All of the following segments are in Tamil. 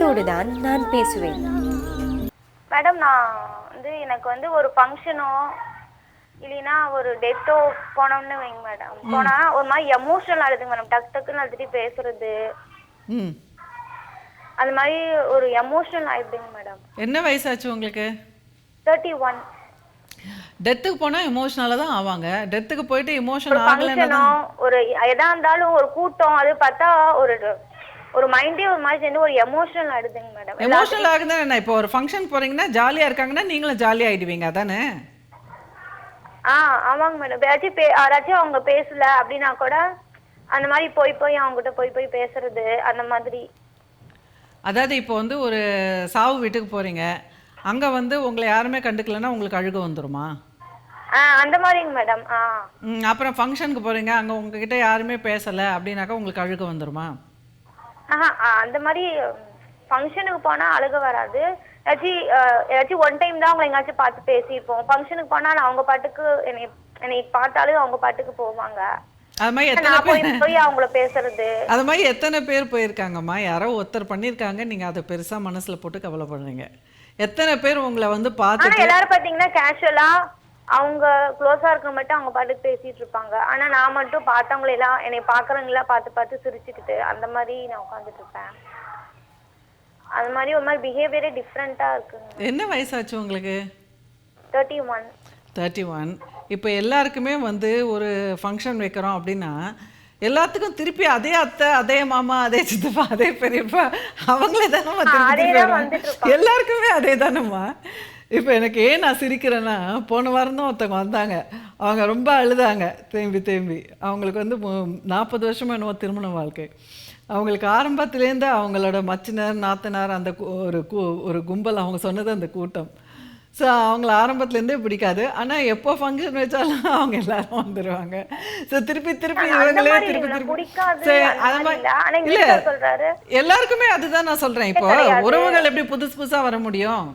குடும்பத்தோடு தான் நான் பேசுவேன். மேடம் நான் எனக்கு ஒரு ஃபங்க்ஷனோ இல்லைன்னா ஒரு டெத்தோ போனோம்னு வைங்க மேடம். போனா ஒரு மாதிரி எமோஷனல் ஆகுதுங்க மேடம். டக்குன்னு அழுதுட்டு பேசுறது அது மாதிரி ஒரு எமோஷனல் ஆயிடுதுங்க மேடம். என்ன வயசாச்சு உங்களுக்கு? 31. டெத்துக்கு போனா எமோஷனலா தான் ஆவாங்க. டெத்துக்கு போயிட்டு எமோஷன் ஆகலன்னா ஒரு எதா இருந்தாலும் ஒரு கூட்டம் அது பார்த்தா ஒரு மைண்டே ஒரு மாதிரி சேர்ந்து ஒரு எமோஷனல் ஆயிடுதுங்க மேடம். எமோஷனல் ஆகுதுன்னா என்ன? இப்போ ஒரு ஃபங்க்ஷன் போறீங்கன்னா ஜாலியா இருக்காங்கன்னா நீங்களும் ஜாலியா ஆயிடுவீங்க அதானே? ஆமாங்க மேடம். யாராச்சும் அவங்க பேசல அப்படின்னா கூட அந்த மாதிரி போய் அவங்ககிட்ட போய் பேசுறது அந்த மாதிரி. அதாவது இப்போ ஒரு சாவு வீட்டுக்கு போறீங்க, அங்க உங்களை யாருமே கண்டுக்கலன்னா உங்களுக்கு அழுக வந்துருமா? அந்த மாதிரிங்க மேடம். அப்புறம் ஃபங்க்ஷனுக்கு போறீங்க, அங்க உங்ககிட்ட யாருமே பேசல அப்படின்னாக்கா உங்களுக்கு அழுக வந்துருமா? அந்த மாதிரி ஃபங்க்ஷனுக்கு போனா அழுக வராது. ஏதாச்சும் ஒன் டைம் தான் அவங்க எங்காச்சும் பார்த்து பேசியிருப்போம். ஃபங்க்ஷனுக்கு போனா அவங்க பாட்டுக்கு என்னை பார்த்தாலும் அவங்க பாட்டுக்கு போவாங்க. அது மாதிரி எத்தனை பேர் போய் அவங்கள பேசுறது அது மாதிரி எத்தனை பேர் போயிருக்காங்கம்மா? யாரோ ஒருத்தர் பண்ணியிருக்காங்க, நீங்க அதை பெருசா மனசுல போட்டு கவலைப்படுறீங்க. எத்தனை பேர் உங்களை பார்த்து எல்லாரும் பாத்தீங்கன்னா கேஷுவலா அவங்க க்ளோஸா இருக்க மட்டும் அவங்க பாட்டுக்கு பேசிட்டு இருப்பாங்க. ஆனா நான் மட்டும் பார்த்தவங்களை எல்லாம் என்னை பாக்குறவங்களா பார்த்து சிரிச்சுக்கிட்டு அந்த மாதிரி நான் உட்காந்துட்டு இருப்பேன். அது மாதிரி ஒரு மாதிரி பிஹேவியரே டிஃப்ரெண்டா இருக்குங்க. என்ன வயசாச்சு உங்களுக்கு? 31. 31. இப்போ எல்லாருக்குமே ஒரு ஃபங்க்ஷன் வைக்கிறோம் அப்படின்னா எல்லாத்துக்கும் திருப்பி அதே அத்தை, அதே மாமா, அதே சித்தப்பா, அதே பெரியப்பா அவங்களே தானம்மா திருப்பி எல்லாருக்குமே அதே தானம்மா. இப்போ எனக்கு ஏன் நான் சிரிக்கிறேன்னா, போன வாரம் தான் ஒருத்தவங்க வந்தாங்க. அவங்க ரொம்ப அழுதாங்க தேம்பி. அவங்களுக்கு 40 வருஷமாக என்னவோ திருமண வாழ்க்கை. அவங்களுக்கு ஆரம்பத்துலேருந்து அவங்களோட மச்சினர் நாத்தனார் அந்த ஒரு கும்பல், அவங்க சொன்னது அந்த கூட்டம். ஸோ அவங்கள ஆரம்பத்துலேருந்தே பிடிக்காது. ஆனால் எப்போ ஃபங்க்ஷன் வச்சாலும் அவங்க எல்லாரும் வந்துடுவாங்க. ஸோ திருப்பி இவங்களே திருப்பி அது மாதிரி இல்லை, எல்லாருக்குமே அதுதான் நான் சொல்கிறேன். இப்போ உறவுகள் எப்படி புதுசாக வர முடியும்?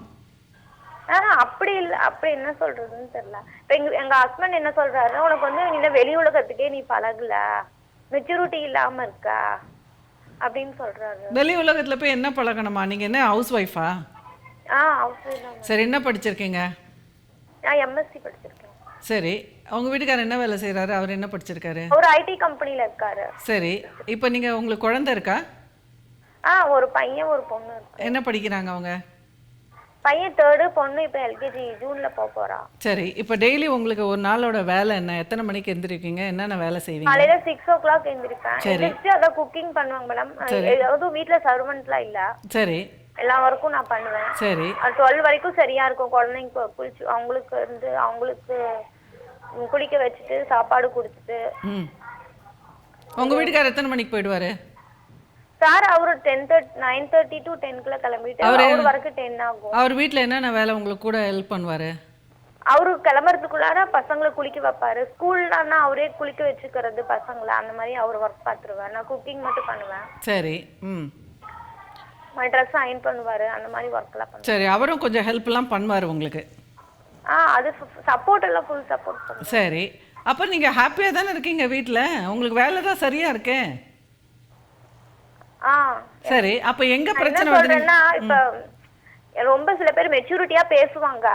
அப்படி இல்ல. அப்படி என்ன சொல்றதுன்னு தெரியல. இப்ப எங்க ஹஸ்பண்ட் என்ன சொல்றாரு, உனக்கு இந்த வெளி உலகத்துக்கே நீ பழகல, மெச்சூரிட்டி இல்லாம இருக்கா அப்படின்னு சொல்றாரு. வெளி உலகத்துல போய் என்ன பழகணுமா? நீங்க என்ன ஹவுஸ் ஒய்ஃபா? House wife. சரி, என்ன படிச்சிருக்கீங்க? நான் எம்எஸ்சி படிச்சிருக்கேன். சரி, உங்க வீட்டுக்காரர் என்ன வேலை செய்யறாரு? அவர் என்ன படிச்சிருக்காரு? ஒரு ஐடி கம்பெனில இருக்காரு. சரி, இப்போ உங்களுக்கு குழந்தை இருக்கா? ஒரு பையன் ஒரு பொண்ணு இருக்கு. என்ன படிக்கிறாங்க அவங்க? பையன் 3rd, பொண்ணு இப்ப எல்கேஜி ஜூன்ல போறா. சரி, இப்போ டெய்லி உங்களுக்கு ஒரு நாளோட வேலை என்ன? எத்தனை மணிக்கு எந்திரிக்கீங்க? என்னென்ன வேலை செய்வீங்க? காலையில 6 o'clock எந்திரிப்பேன். எந்திரிச்சு அத குக்கிங் பண்ணுவாங்க மேடம். ஏதாவது வீட்ல சர்வன்ட்லாம் இல்ல. சரி, எல்லா வரைக்கும் நான் பண்ணுவேன். சரி, 12 வரைக்கும் சரியா இருக்கும். குழந்தைங்க குளிச்சு அவங்களுக்கு குளிக்க வச்சுட்டு சாப்பாடு கொடுத்துட்டு. உங்க வீட்டுக்காரர் எத்தனை மணிக்கு போயிடுவாரு? சார் அவரு 9:30 to 10 கிளம்பிட்டு அவர் வரைக்கும் 10 ஆகும். அவர் வீட்ல என்னென்ன வேலை உங்களுக்கு கூட ஹெல்ப் பண்ணுவாரு? அவரு கிளம்புறதுக்குள்ளார பசங்களை குளிக்க வைப்பாரு. ஸ்கூல்னா அவரே குளிக்க வச்சுக்கிறது பசங்களை, அந்த மாதிரி அவர் ஒர்க் பார்த்துருவாரு. நான் குக்கிங் மட்டும் பண்ணுவேன். சரி, ட்ரெஸ் அயன் பண்ணுவாரு, அந்த மாதிரி ஒர்க் எல்லாம் பண்ணுவாரு. சரி, அவரும் கொஞ்சம் ஹெல்ப் எல்லாம் பண்ணுவாரு உங்களுக்கு? அது சப்போர்ட் எல்லாம் ஃபுல் சப்போர்ட் பண்ணுவாரு. சரி, அப்ப நீங்க ஹாப்பியா தானே இருக்கீங்க வீட்ல? உங்களுக்கு வேலை தான் சரியா இருக்கே. சரி, அப்ப எங்க பிரச்சனை வருதுன்னா, இப்ப ரொம்ப சில பேர் மெச்சூரிட்டியா பேசுவாங்க.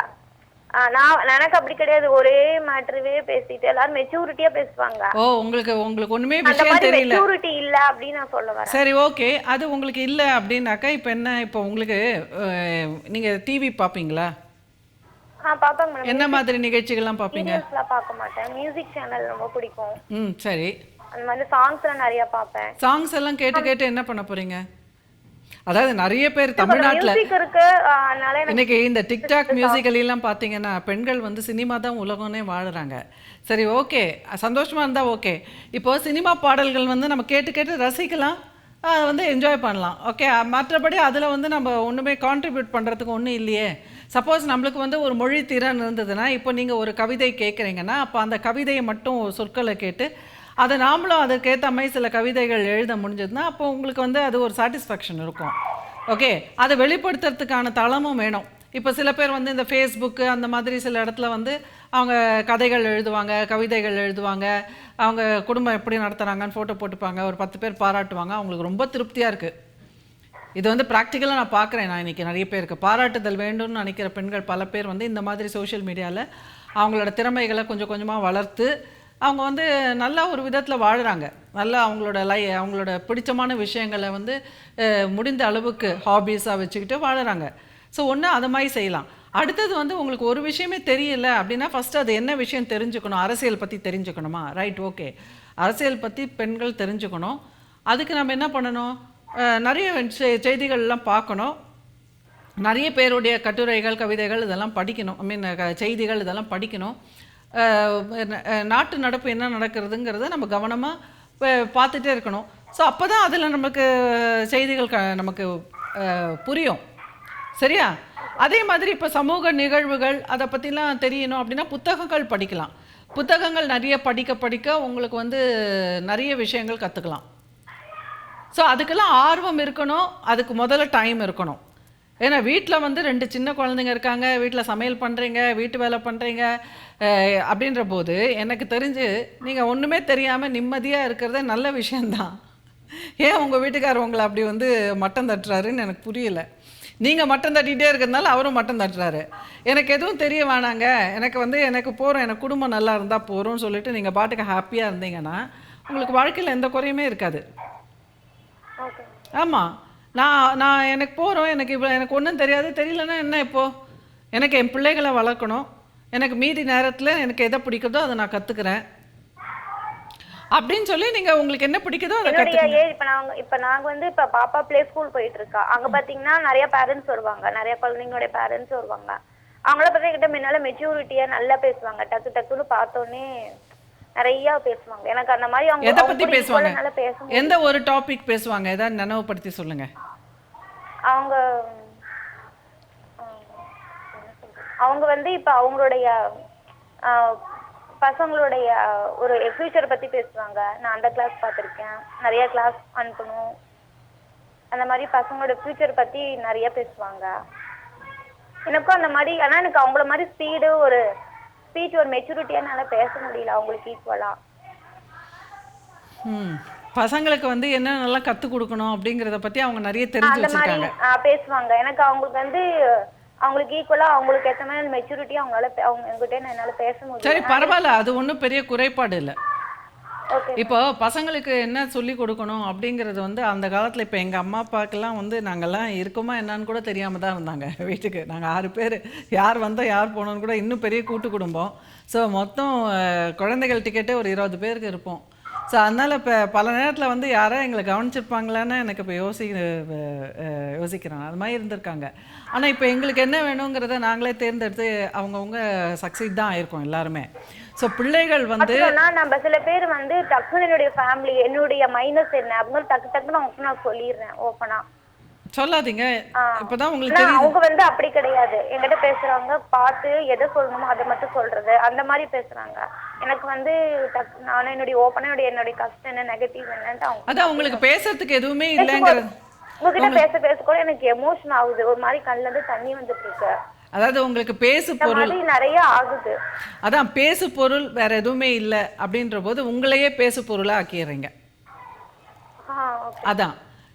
எனக்கு அப்படி கிடையாது. ஒரே மேட்டரவே பேசிட்டு எல்லாரும் மெச்சூரிட்டியா பேசுவாங்க. உங்களுக்கு ஒண்ணுமே விஷயம் தெரியல, மெச்சூரிட்டி இல்ல அப்படின்னு நான் சொல்ல வரேன். சரி, ஓகே, அது உங்களுக்கு இல்ல அப்படின்னாக்கா இப்ப என்ன? இப்ப உங்களுக்கு நீங்க டிவி பாப்பீங்களா? பாப்பேன் மேடம். என்ன மாதிரி நிகழ்ச்சிகள்லாம் பாப்பீங்க? பார்க்க மாட்டேன். மியூசிக் சேனல் ரொம்ப பிடிக்கும். சரி, அந்த மாதிரி சாங்ஸ்லாம் நிறைய பாப்பேன். சாங்ஸ் எல்லாம் கேட்டு என்ன பண்ண போறீங்க? அதாவது நிறைய பேர் தமிழ்நாட்டுல இன்னைக்கு இந்த டிக்டாக் மியூசிக்கல் எல்லாம் பார்த்தீங்கன்னா பெண்கள் சினிமா தான் உலகம்னே வாழுறாங்க. சரி, ஓகே, சந்தோஷமா இருந்தா ஓகே. இப்போ சினிமா பாடல்கள் நம்ம கேட்டு ரசிக்கலாம், என்ஜாய் பண்ணலாம். ஓகே, மற்றபடி அதில் நம்ம ஒன்றுமே கான்ட்ரிபியூட் பண்ணுறதுக்கு ஒன்றும் இல்லையே. சப்போஸ் நம்மளுக்கு ஒரு மொழி திறன் இருந்ததுன்னா, இப்போ நீங்கள் ஒரு கவிதை கேட்குறீங்கன்னா அப்போ அந்த கவிதையை மட்டும் சொற்களை கேட்டு அதை நாமளும் அதுக்கேற்ற மாதிரி சில கவிதைகள் எழுத முடிஞ்சதுன்னா அப்போ உங்களுக்கு அது ஒரு சாட்டிஸ்ஃபேக்ஷன் இருக்கும். ஓகே, அதை வெளிப்படுத்துறதுக்கான தளமும் வேணும். இப்போ சில பேர் இந்த ஃபேஸ்புக்கு அந்த மாதிரி சில இடத்துல அவங்க கதைகள் எழுதுவாங்க, கவிதைகள் எழுதுவாங்க, அவங்க குடும்பம் எப்படி நடத்துகிறாங்கன்னு ஃபோட்டோ போட்டுப்பாங்க, ஒரு 10 பேர் பாராட்டுவாங்க, அவங்களுக்கு ரொம்ப திருப்தியாக இருக்குது. இது வந்து ப்ராக்டிக்கலாக நான் பார்க்குறேன். நான் இன்றைக்கி நிறைய பேருக்கு பாராட்டுதல் வேண்டும்னு நினைக்கிற பெண்கள் பல பேர் வந்து இந்த மாதிரி சோஷியல் மீடியாவில் அவங்களோட திறமைகளை கொஞ்சம் கொஞ்சமாக வளர்த்து அவங்க வந்து நல்ல ஒரு விதத்தில் வாழ்கிறாங்க. நல்லா அவங்களோட பிடிச்சமான விஷயங்களை வந்து முடிந்த அளவுக்கு ஹாபீஸாக வச்சுக்கிட்டு வாழுறாங்க. ஸோ ஒன்று அது மாதிரி செய்யலாம். அடுத்தது வந்து உங்களுக்கு ஒரு விஷயமே தெரியல அப்படின்னா ஃபஸ்ட்டு அது என்ன விஷயம் தெரிஞ்சுக்கணும். அரசியல் பற்றி தெரிஞ்சுக்கணுமா? Right, okay. அரசியல் பற்றி பெண்கள் தெரிஞ்சுக்கணும். அதுக்கு நம்ம என்ன பண்ணணும்? நிறைய செய்திகள்லாம் பார்க்கணும். நிறைய பேருடைய கட்டுரைகள், கவிதைகள் இதெல்லாம் படிக்கணும். ஐ மீன் செய்திகள் இதெல்லாம் படிக்கணும். நாட்டு நடப்பு என்ன நடக்கிறதுங்கிறத நம்ம கவனமாக பார்த்துட்டே இருக்கணும். ஸோ அப்போ தான் அதில் நமக்கு செய்திகள் நமக்கு புரியும். சரியா? அதே மாதிரி இப்போ சமூக நிகழ்வுகள் அதை பற்றிலாம் தெரியணும் அப்படின்னா புத்தகங்கள் படிக்கலாம். புத்தகங்கள் நிறைய படிக்க உங்களுக்கு வந்து நிறைய விஷயங்கள் கற்றுக்கலாம். ஸோ அதுக்கெல்லாம் ஆர்வம் இருக்கணும். அதுக்கு முதல்ல டைம் இருக்கணும். ஏன்னா வீட்டில் வந்து 2 சின்ன குழந்தைங்க இருக்காங்க, வீட்டில் சமையல் பண்ணுறீங்க, வீட்டு வேலை பண்ணுறீங்க அப்படின்ற போது எனக்கு தெரிஞ்சு நீங்கள் ஒன்றுமே தெரியாமல் நிம்மதியாக இருக்கிறதே நல்ல விஷயந்தான். ஏன் உங்கள் வீட்டுக்காரர் உங்களை அப்படி வந்து மட்டம் தட்டுறாருன்னு எனக்கு புரியல. நீங்கள் மட்டம் தட்டிகிட்டே இருக்கிறதுனால அவரும் மட்டம் தட்டுறாரு. எனக்கு எதுவும் தெரிய வேணாங்க, எனக்கு போகிறோம், எனக்கு குடும்பம் நல்லா இருந்தால் போகிறோம்னு சொல்லிட்டு நீங்கள் பாட்டுக்கு ஹாப்பியாக இருந்தீங்கன்னா உங்களுக்கு வாழ்க்கையில் எந்த குறையுமே இருக்காது. ஆமாம், நான் எனக்கு போகிறோம், எனக்கு ஒன்றும் தெரியலன்னா என்ன? இப்போது எனக்கு என் பிள்ளைகளை வளர்க்கணும், எனக்கு மீதி நேரத்தில் எனக்கு எதை பிடிக்குதோ அதை நான் கற்றுக்கிறேன் அப்படின்னு சொல்லி நீங்கள் உங்களுக்கு என்ன பிடிக்குதோ அதை கற்றுக்கங்க. இப்போ நாங்கள் வந்து இப்போ பாப்பா ப்ளே ஸ்கூல் போயிட்டு இருக்கா. அங்கே பார்த்தீங்கன்னா நிறைய பேரண்ட்ஸ் வருவாங்க, நிறைய குழந்தைங்களோட பேரண்ட்ஸ் வருவாங்க. அவங்கள பற்றி கிட்ட முன்னால மெச்சூரிட்டியாக நல்லா பேசுவாங்க. டக்குன்னு பார்த்தோன்னே நிறைய பேசுவாங்க. எனக்கு அந்த மாதிரி அவங்க எதை பற்றி பேசுவாங்க? எந்த ஒரு டாபிக் பேசுவாங்க? ஏதாவது நினைவுபடுத்தி சொல்லுங்க. அவங்க வந்து இப்ப அவங்களுடைய பசங்களுடைய ஒரு ஃபியூச்சர் பத்தி பேசுவாங்க. நான் அந்த கிளாஸ் பார்த்துருக்கேன், நிறைய கிளாஸ் அனுப்பணும், அந்த மாதிரி பசங்களோட ஃபியூச்சர் பத்தி நிறைய பேசுவாங்க. எனக்கும் அந்த மாதிரி, ஆனா எனக்கு அவங்கள மாதிரி ஸ்பீடு ஒரு ஸ்பீச் ஒரு மெச்சூரிட்டியா என்னால பேச முடியல அவங்களுக்கு ஈக்குவலா. பசங்களுக்கு வந்து என்ன நல்லா கற்றுக் கொடுக்கணும் அப்படிங்கிறத பற்றி அவங்க நிறைய தெரிஞ்சு வச்சிருக்காங்க, பேசுவாங்க. எனக்கு அவங்களுக்கு வந்து அவங்களுக்கு ஈக்குவலா அவங்களுக்கு ஏற்ற மாதிரி மெச்சூரிட்டி அவங்க என்கிட்ட என்னால பேச முடியும். சரி, பரவாயில்ல, அது ஒன்றும் பெரிய குறைபாடு இல்லை. இப்போ பசங்களுக்கு என்ன சொல்லி கொடுக்கணும் அப்படிங்கிறது வந்து அந்த காலத்தில் இப்போ எங்கள் அம்மா அப்பாக்கெல்லாம் வந்து நாங்கள்லாம் இருக்கோமா என்னன்னு கூட தெரியாமல் தான் இருந்தாங்க. வீட்டுக்கு நாங்கள் 6 பேர், யார் வந்தால் யார் போனோன்னு கூட, இன்னும் பெரிய கூட்டு குடும்பம். ஸோ மொத்தம் குழந்தைகள் டிக்கெட்டே ஒரு 20 பேருக்கு இருப்போம். ஸோ அதனால் இப்போ பல நேரத்தில் வந்து யாரோ எங்களை கவனிச்சிருப்பாங்களான்னு எனக்கு இப்போ யோசிக்கிறேன். அது மாதிரி இருந்திருக்காங்க. ஆனால் இப்போ எங்களுக்கு என்ன வேணுங்கிறத நாங்களே தேர்ந்தெடுத்து அவங்கவுங்க சக்சீட் தான் ஆயிருக்கோம் எல்லாருமே. ஸோ பிள்ளைகள் வந்து நம்ம சில பேர் வந்து டக்குன்னு என்னுடைய ஃபேமிலி என்னுடைய மைனஸ் என்ன அப்படின்னு டக்குன்னு நான் சொல்லிடுறேன் ஓப்பனா. சொல்லாதீங்க, இப்பதான் உங்களுக்கு தெரியும். அவங்க வந்து அப்படி கிடையாது, என்கிட்ட பேசுறாங்க, பார்த்து எதை சொல்லணுமோ அதை மட்டும் சொல்றது, அந்த மாதிரி பேசுறாங்க. எனக்கு வந்து நானும் என்னுடைய ஓப்பனா என்னுடைய கஷ்டம் என்ன, நெகட்டிவ் என்னன்னு அதான் உங்களுக்கு பேசுறதுக்கு எதுவுமே இல்லைங்கிறது. உங்ககிட்ட பேச கூட எனக்கு எமோஷன் ஆகுது, ஒரு மாதிரி கண்ணுல இருந்து தண்ணி வந்துட்டு இருக்கு. அதாவது உங்களுக்கு பேசு பொருள் நிறைய ஆகுது. அதான் பேசு பொருள் வேற எதுவுமே இல்லை அப்படின்ற போது உங்களையே பேசு பொருளா ஆக்கிடுறீங்க. அதான்.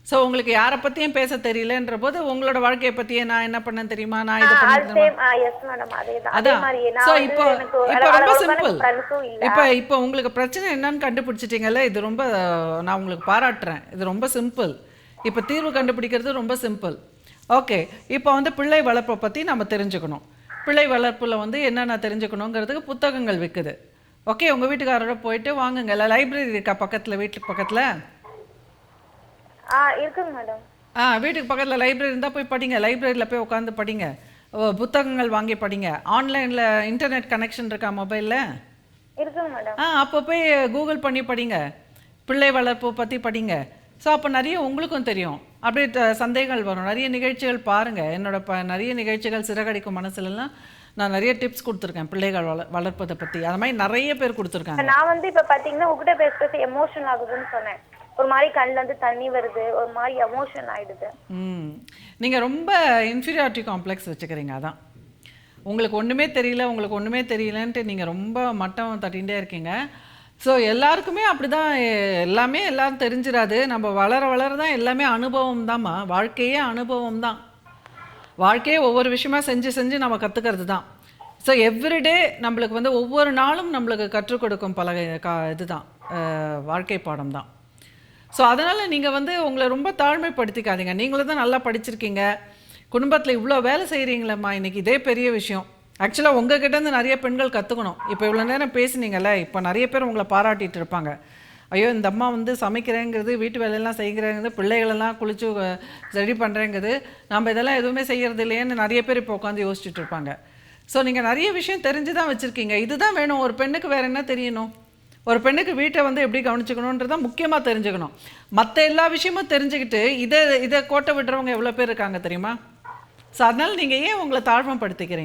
ஸோ உங்களுக்கு யாரை பற்றியும் பேச தெரியலன்ற போது உங்களோட வாழ்க்கையை பற்றியே நான் என்ன பண்ணேன் தெரியுமா, நான் இதை பண்ணேன். அதான். ஸோ இப்போ ரொம்ப சிம்பிள். இப்போ உங்களுக்கு பிரச்சனை என்னன்னு கண்டுபிடிச்சிட்டிங்கல்ல, இது ரொம்ப நான் உங்களுக்கு பாராட்டுறேன். இது ரொம்ப சிம்பிள். இப்போ தீர்வு கண்டுபிடிக்கிறது ரொம்ப சிம்பிள். ஓகே, இப்போ வந்து பிள்ளை வளர்ப்பை பற்றி நம்ம தெரிஞ்சுக்கணும். பிள்ளை வளர்ப்பில் வந்து என்னென்ன தெரிஞ்சுக்கணுங்கிறதுக்கு புத்தகங்கள் விற்குது. ஓகே, உங்கள் வீட்டுக்காரரோட போயிட்டு வாங்குங்க. இல்லை லைப்ரரி இருக்கா பக்கத்தில், வீட்டுக்கு பக்கத்தில்? இருக்குங்க மேடம். வீட்டுக்கு பக்கத்தில் லைப்ரரி இருந்தால் போய் படிங்க. லைப்ரரியில் போய் உட்காந்து படிங்க, புத்தகங்கள் வாங்கி படிங்க. ஆன்லைனில் இன்டர்நெட் கனெக்ஷன் இருக்கா மொபைலில்? இருக்குங்க மேடம். அப்போ போய் கூகுள் பண்ணி படிங்க, பிள்ளை வளர்ப்பு பற்றி படிங்க. ஸோ அப்போ நிறைய உங்களுக்கும் தெரியும். அப்படியே சந்தேகங்கள் வரும். நிறைய நிகழ்ச்சிகள் பாருங்கள். நிறைய நிகழ்ச்சிகள் சிறகடிக்கும் மனசுலலாம் நான் நிறைய டிப்ஸ் கொடுத்துருக்கேன் பிள்ளைகள் வளர்ப்பதை பற்றி. அது மாதிரி நிறைய பேர் கொடுத்துருக்காங்க. நான் வந்து இப்போ பார்த்தீங்கன்னா உங்ககிட்ட பேச எமோஷனல் ஆகுதுன்னு சொன்னேன். ஒரு மாதிரி கண்ணில் வந்து தண்ணி வருது, ஒரு மாதிரி எமோஷன் ஆகிடுது. நீங்கள் ரொம்ப இன்ஃபீரியாரிட்டி காம்ப்ளெக்ஸ் வச்சுக்கிறீங்க. அதான் உங்களுக்கு ஒன்றுமே தெரியலன்ட்டு நீங்கள் ரொம்ப மட்டம் தட்டிகிட்டே இருக்கீங்க. ஸோ எல்லாருக்குமே அப்படிதான் எல்லாமே எல்லாரும் தெரிஞ்சிடாது. நம்ம வளர வளர தான் எல்லாமே அனுபவம் தான்மா. வாழ்க்கையே அனுபவம் தான். வாழ்க்கையே ஒவ்வொரு விஷயமா செஞ்சு செஞ்சு நம்ம கற்றுக்கிறது தான். ஸோ எவ்ரிடே நம்மளுக்கு வந்து ஒவ்வொரு நாளும் நம்மளுக்கு கற்றுக் கொடுக்கும் இதுதான் வாழ்க்கை பாடம் தான். ஸோ அதனால் நீங்கள் வந்து உங்களை ரொம்ப தாழ்மைப்படுத்திக்காதீங்க. நீங்களும் தான் நல்லா படிச்சிருக்கீங்க, குடும்பத்தில் இவ்வளோ வேலை செய்கிறீங்களேம்மா, இன்றைக்கி இதே பெரிய விஷயம். ஆக்சுவலாக உங்ககிட்டேருந்து நிறைய பெண்கள் கற்றுக்கணும். இப்போ இவ்வளோ நேரம் பேசுனீங்கல்ல, இப்போ நிறைய பேர் உங்களை பாராட்டிகிட்டு இருப்பாங்க. ஐயோ இந்த அம்மா வந்து சமைக்கிறேங்கிறது, வீட்டு வேலையெல்லாம் செய்கிறேங்கிறது, பிள்ளைகளெல்லாம் குளிச்சு ரெடி பண்ணுறேங்கிறது, நம்ம இதெல்லாம் எதுவுமே செய்கிறது இல்லையேன்னு நிறைய பேர் இப்போ உட்காந்து யோசிச்சுட்டு இருப்பாங்க. ஸோ நீங்கள் நிறைய விஷயம் தெரிஞ்சு தான் வச்சுருக்கீங்க. இதுதான் வேணும். ஒரு பெண்ணுக்கு வேறு என்ன தெரியணும்? ஒரு பெண்ணுக்கு வீட்டை வந்து எப்படி கவனிச்சுக்கணுன்றதான் முக்கியமாக தெரிஞ்சுக்கணும். மற்ற எல்லா விஷயமும் தெரிஞ்சுக்கிட்டு இதை கோட்டை விடுறவங்க எவ்வளோ பேர் இருக்காங்க தெரியுமா? ஸோ அதனால் நீங்கள் ஏன் உங்களை தாழ்மைப்படுத்திக்கிறீங்க?